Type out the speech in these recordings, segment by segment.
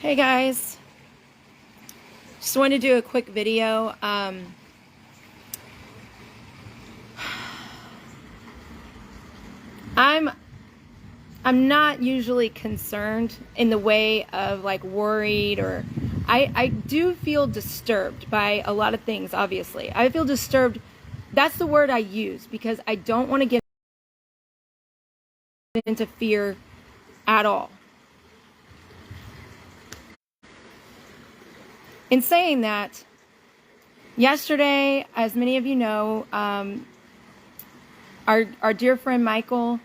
Hey guys, just wanted to do a quick video. I'm not usually concerned in the way of like worried, or I do feel disturbed by a lot of things. Obviously, I feel disturbed. That's the word I use because I don't want to get into fear at all. In saying that, yesterday, as many of you know, our dear friend Michael,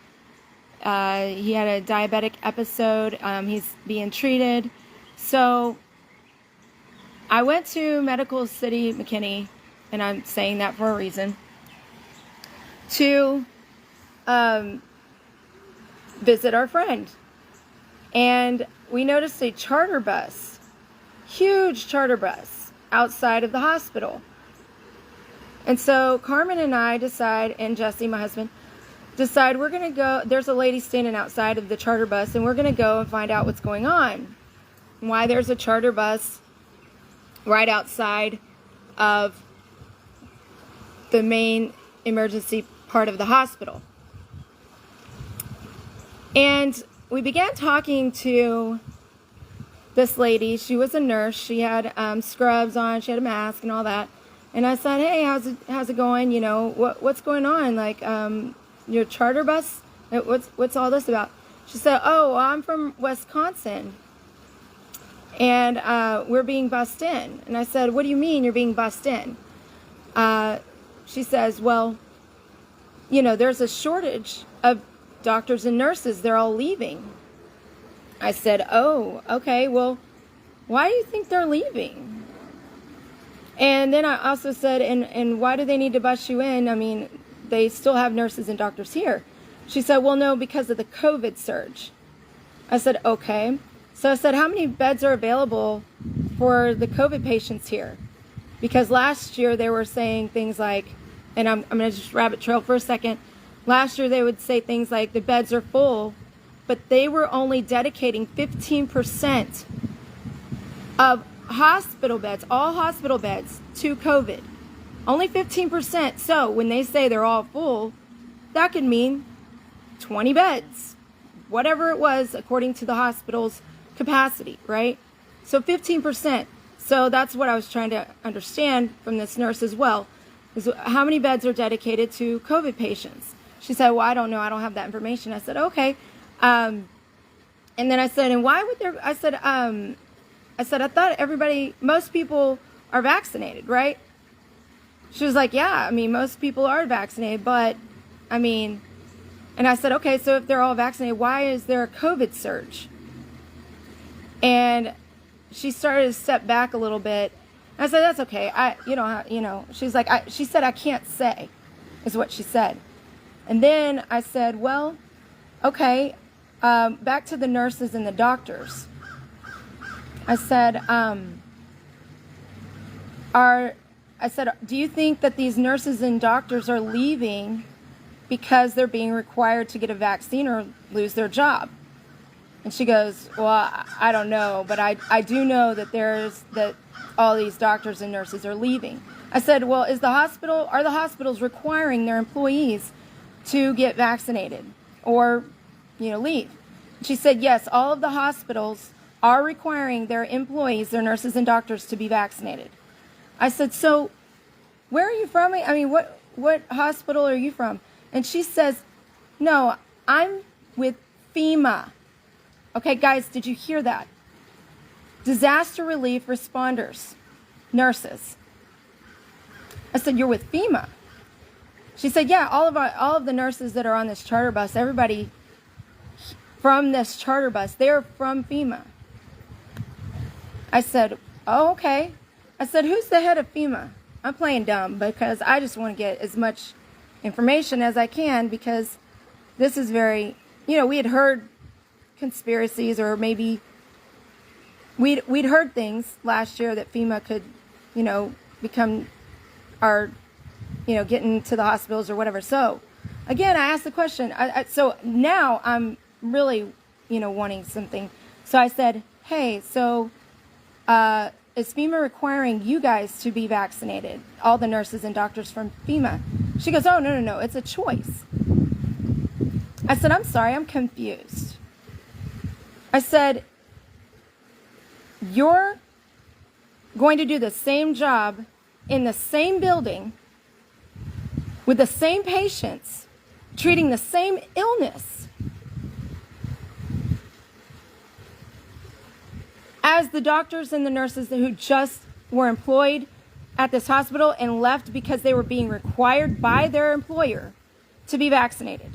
he had a diabetic episode. He's being treated. So I went to Medical City, McKinney, and I'm saying that for a reason, to visit our friend. And we noticed a charter bus. Huge charter bus outside of the hospital. And so Carmen and I decide, and Jesse, my husband, decide we're going to go. There's a lady standing outside of the charter bus, and we're going to go and find out what's going on. Why there's a charter bus right outside of the main emergency part of the hospital. And we began talking to this lady. She was a nurse. She had scrubs on. She had a mask and all that. And I said, "Hey, how's it going? You know, what's going on? Like, your charter bus? What's all this about?" She said, "Oh, I'm from Wisconsin, and we're being bussed in." And I said, "What do you mean you're being bussed in?" She says, "Well, you know, there's a shortage of doctors and nurses. They're all leaving." I said, "Oh, okay, well, why do you think they're leaving?" And then I also said, and why do they need to bus you in? I mean, they still have nurses and doctors here. She said, "Well, no, because of the COVID surge." I said, "Okay." So I said, "How many beds are available for the COVID patients here?" Because last year they were saying things like, and I'm going to just rabbit trail for a second. Last year they would say things like the beds are full, but they were only dedicating 15% of hospital beds, all hospital beds, to COVID. Only 15%. So when they say they're all full, that could mean 20 beds, whatever it was according to the hospital's capacity, right? So 15%. So that's what I was trying to understand from this nurse as well, is how many beds are dedicated to COVID patients. She said, "Well, I don't know. I don't have that information." I said, "Okay." And then I said, "And why would there?" I said, "I thought most people are vaccinated, right?" She was like, "Yeah, I mean, most people are vaccinated, but, I mean," and I said, "Okay, so if they're all vaccinated, why is there a COVID surge?" And she started to step back a little bit. I said, "That's okay. She's like, she said, "I can't say," is what she said. And then I said, "Well, okay, back to the nurses and the doctors." I said, "Do you think that these nurses and doctors are leaving because they're being required to get a vaccine or lose their job?" And she goes, "Well, I don't know, but I do know that all these doctors and nurses are leaving." I said, "Well, are the hospitals requiring their employees to get vaccinated or, leave?" She said, "Yes, all of the hospitals are requiring their employees, their nurses and doctors, to be vaccinated." I said, "So where are you from? I mean, what hospital are you from?" And she says, "No, I'm with FEMA." Okay, guys, did you hear that? Disaster relief responders, nurses. I said, "You're with FEMA?" She said, "Yeah, all of the nurses that are on this charter bus, everybody from this charter bus, they're from FEMA." I said, "Oh, okay." I said, "Who's the head of FEMA?" I'm playing dumb because I just want to get as much information as I can, because this is very, we had heard conspiracies, or maybe we'd heard things last year that FEMA could, become our, getting to the hospitals or whatever. So again, I asked the question. So now I'm really, wanting something. So I said, hey, so is FEMA requiring you guys to be vaccinated? All the nurses and doctors from FEMA. She goes, oh, no, it's a choice. I said, I'm sorry, I'm confused. I said, you're going to do the same job in the same building with the same patients, treating the same illness as the doctors and the nurses who just were employed at this hospital and left because they were being required by their employer to be vaccinated.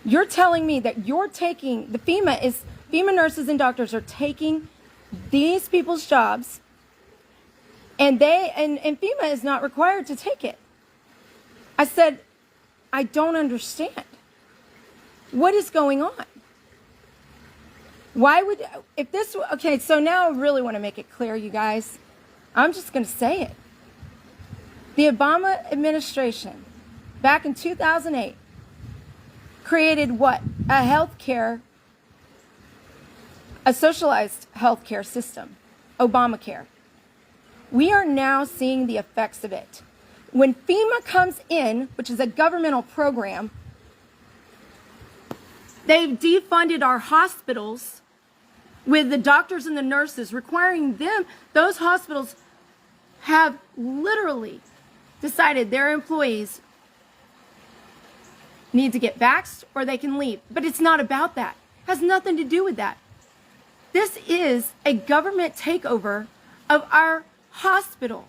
You're telling me that you're taking, FEMA nurses and doctors are taking these people's jobs, and FEMA is not required to take it. I said, I don't understand. What is going on? Why would, if this, okay, so now I really want to make it clear, you guys. I'm just going to say it. The Obama administration, back in 2008, created what? A socialized healthcare system, Obamacare. We are now seeing the effects of it. When FEMA comes in, which is a governmental program, they've defunded our hospitals with the doctors and the nurses, requiring them, those hospitals have literally decided their employees need to get vaxxed or they can leave. But it's not about that. It has nothing to do with that. This is a government takeover of our hospital.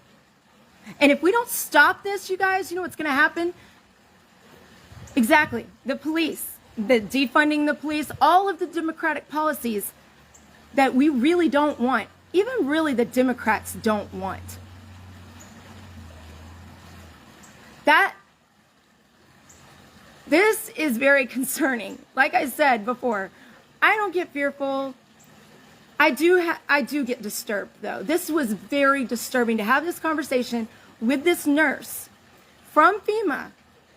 And if we don't stop this, you guys, you know what's going to happen? Exactly. The police, the defunding the police, all of the Democratic policies that we really don't want, even really the Democrats don't want. This is very concerning. Like I said before, I don't get fearful. I do get disturbed, though. This was very disturbing to have this conversation with this nurse from FEMA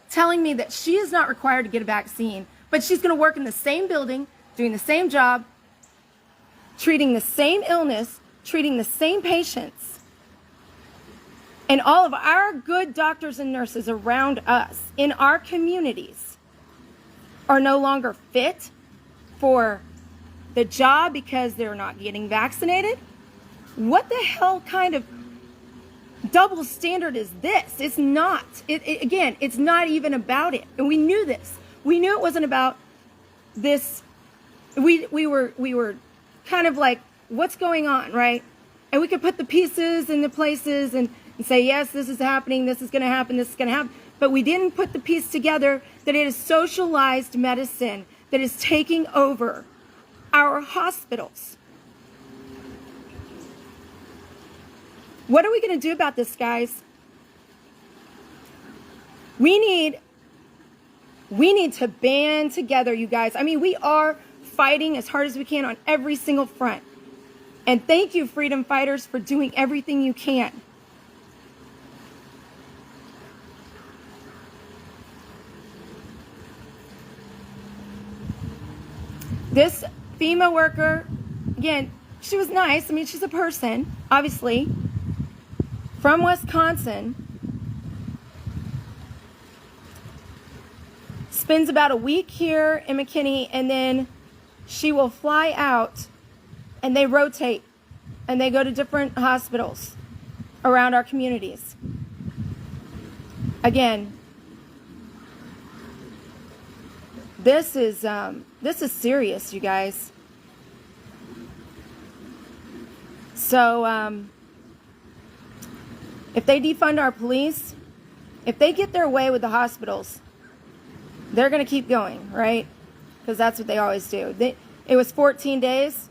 telling me that she is not required to get a vaccine, but she's going to work in the same building, doing the same job, treating the same illness, treating the same patients. And all of our good doctors and nurses around us in our communities are no longer fit for the job because they're not getting vaccinated. What the hell kind of double standard is this? It's not. Again, it's not even about it. And we knew this. We knew it wasn't about this. We were kind of like, what's going on, right? And we could put the pieces in the places and say, yes, this is happening, this is going to happen, this is going to happen. But we didn't put the piece together that it is socialized medicine that is taking over our hospitals. What are we going to do about this, guys? We need to band together, you guys. I mean, we are fighting as hard as we can on every single front. And thank you, freedom fighters, for doing everything you can. This FEMA worker, again, she was nice. I mean, she's a person, obviously, from Wisconsin. Spends about a week here in McKinney, and then she will fly out, and they rotate, and they go to different hospitals around our communities. Again, this is serious, you guys. So, if they defund our police, if they get their way with the hospitals, they're going to keep going, right? Because that's what they always do. It was 14 days.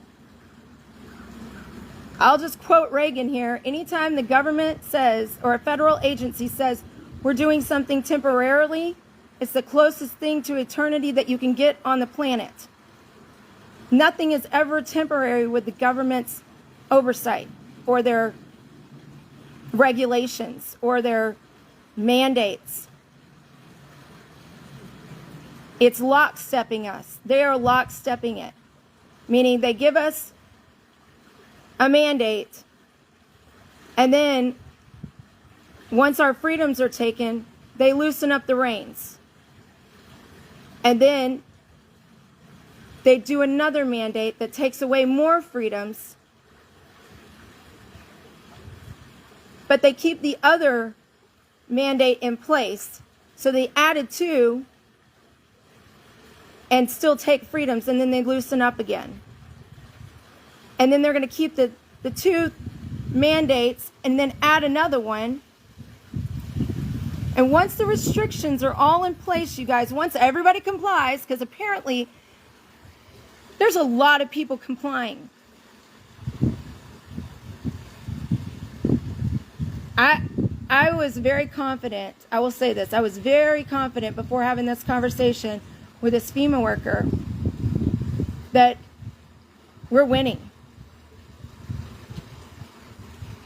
I'll just quote Reagan here. Anytime the government says, or a federal agency says, we're doing something temporarily, it's the closest thing to eternity that you can get on the planet. Nothing is ever temporary with the government's oversight or their regulations or their mandates. It's lockstepping us. They are lockstepping it, meaning they give us a mandate, and then once our freedoms are taken, they loosen up the reins. And then they do another mandate that takes away more freedoms, but they keep the other mandate in place. So they added two and still take freedoms, and then they loosen up again. And then they're going to keep the two mandates and then add another one. And once the restrictions are all in place, you guys, once everybody complies, because apparently there's a lot of people complying. I was very confident, I will say this, I was very confident before having this conversation with this FEMA worker that we're winning.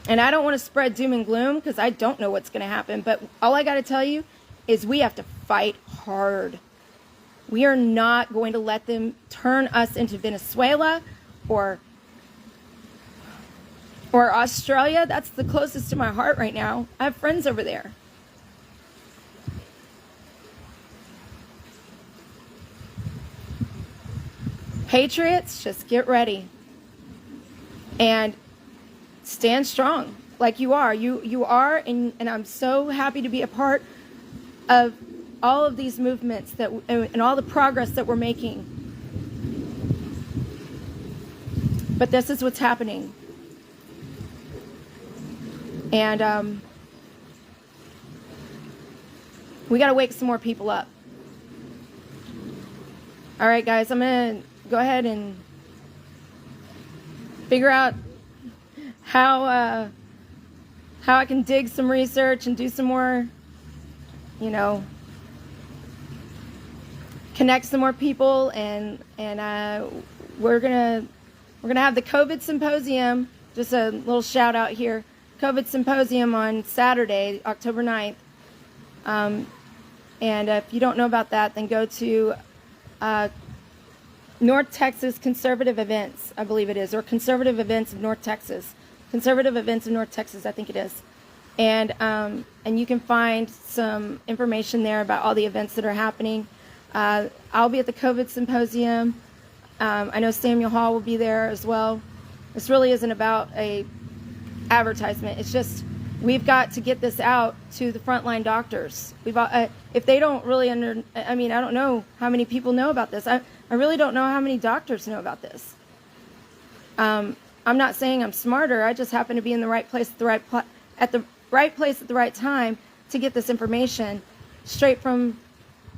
And I don't want to spread doom and gloom because I don't know what's going to happen. But all I got to tell you is we have to fight hard. We are not going to let them turn us into Venezuela or Australia. That's the closest to my heart right now. I have friends over there. Patriots, just get ready. And stand strong like you are. You are, and I'm so happy to be a part of all of these movements and all the progress that we're making. But this is what's happening. And we got to wake some more people up. All right, guys, I'm going to go ahead and figure out how I can dig some research and do some more, connect some more people, and we're gonna have the COVID symposium. Just a little shout out here. COVID symposium on Saturday, October 9th. And if you don't know about that, then go to North Texas Conservative Events, I believe it is, or Conservative Events of North Texas. Conservative Events of North Texas, I think it is. And you can find some information there about all the events that are happening. I'll be at the COVID symposium. I know Samuel Hall will be there as well. This really isn't about a advertisement. It's just we've got to get this out to the frontline doctors. If they don't really I don't know how many people know about this. I really don't know how many doctors know about this. I'm not saying I'm smarter. I just happen to be in the right place at the right place at the right time to get this information straight from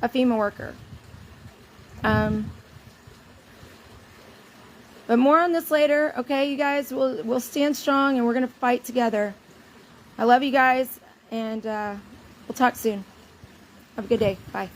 a FEMA worker. But more on this later. Okay, you guys, we'll stand strong and we're gonna fight together. I love you guys, and we'll talk soon. Have a good day. Bye.